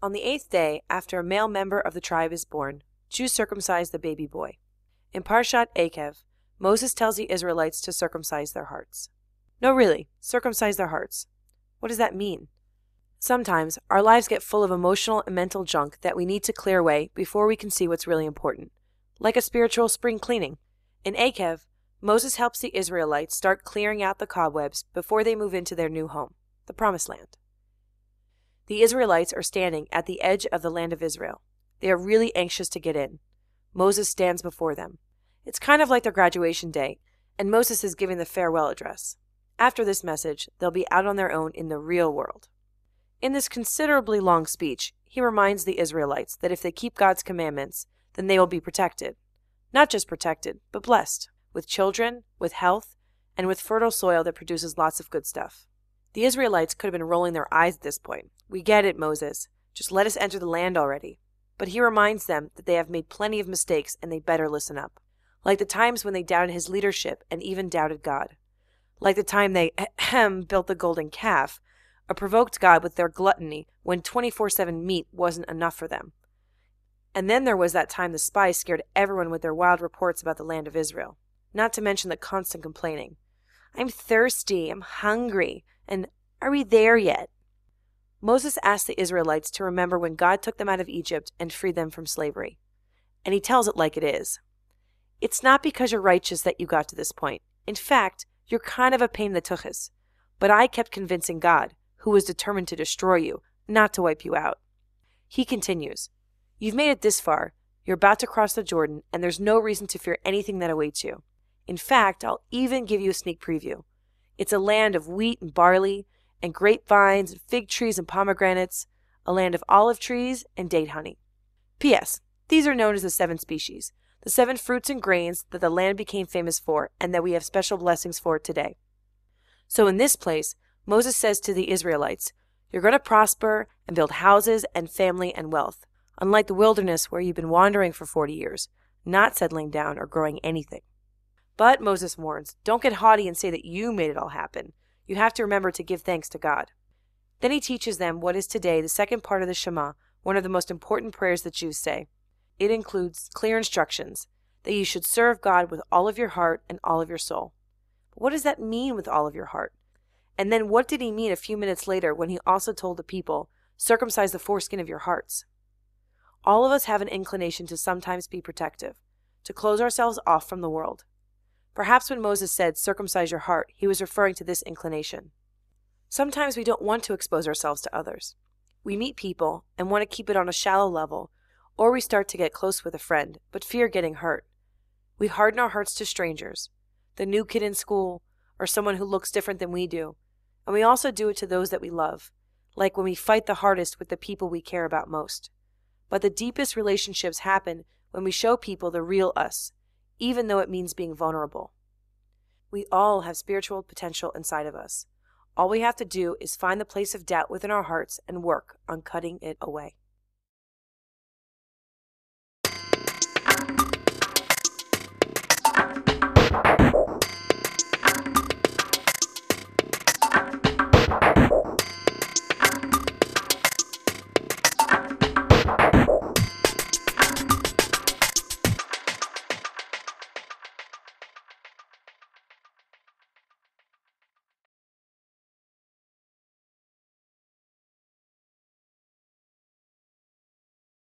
On the 8th day, after a male member of the tribe is born, Jews circumcise the baby boy. In Parshat Ekev, Moses tells the Israelites to circumcise their hearts. No, really, circumcise their hearts. What does that mean? Sometimes our lives get full of emotional and mental junk that we need to clear away before we can see what's really important, like a spiritual spring cleaning. In Ekev, Moses helps the Israelites start clearing out the cobwebs before they move into their new home, the Promised Land. The Israelites are standing at the edge of the land of Israel. They are really anxious to get in. Moses stands before them. It's kind of like their graduation day, and Moses is giving the farewell address. After this message, they'll be out on their own in the real world. In this considerably long speech, he reminds the Israelites that if they keep God's commandments, then they will be protected. Not just protected, but blessed, with children, with health, and with fertile soil that produces lots of good stuff. The Israelites could have been rolling their eyes at this point. We get it, Moses. Just let us enter the land already. But he reminds them that they have made plenty of mistakes and they better listen up. Like the times when they doubted his leadership and even doubted God. Like the time they built the golden calf, or provoked God with their gluttony when 24/7 meat wasn't enough for them. And then there was that time the spies scared everyone with their wild reports about the land of Israel. Not to mention the constant complaining. I'm thirsty, I'm hungry, and are we there yet? Moses asked the Israelites to remember when God took them out of Egypt and freed them from slavery. And he tells it like it is. It's not because you're righteous that you got to this point. In fact, you're kind of a pain in the tuchus. But I kept convincing God, who was determined to destroy you, not to wipe you out. He continues, you've made it this far, you're about to cross the Jordan, and there's no reason to fear anything that awaits you. In fact, I'll even give you a sneak preview. It's a land of wheat and barley, and grapevines, and fig trees and pomegranates, a land of olive trees and date honey. P.S. These are known as the 7 species, the 7 fruits and grains that the land became famous for and that we have special blessings for today. So in this place, Moses says to the Israelites, you're going to prosper and build houses and family and wealth, unlike the wilderness where you've been wandering for 40 years, not settling down or growing anything. But, Moses warns, don't get haughty and say that you made it all happen. You have to remember to give thanks to God. Then he teaches them what is today the second part of the Shema, one of the most important prayers that Jews say. It includes clear instructions that you should serve God with all of your heart and all of your soul. But what does that mean with all of your heart? And then what did he mean a few minutes later when he also told the people, circumcise the foreskin of your hearts? All of us have an inclination to sometimes be protective, to close ourselves off from the world. Perhaps when Moses said, circumcise your heart, he was referring to this inclination. Sometimes we don't want to expose ourselves to others. We meet people and want to keep it on a shallow level, or we start to get close with a friend, but fear getting hurt. We harden our hearts to strangers, the new kid in school, or someone who looks different than we do. And we also do it to those that we love, like when we fight the hardest with the people we care about most. But the deepest relationships happen when we show people the real us, even though it means being vulnerable. We all have spiritual potential inside of us. All we have to do is find the place of doubt within our hearts and work on cutting it away.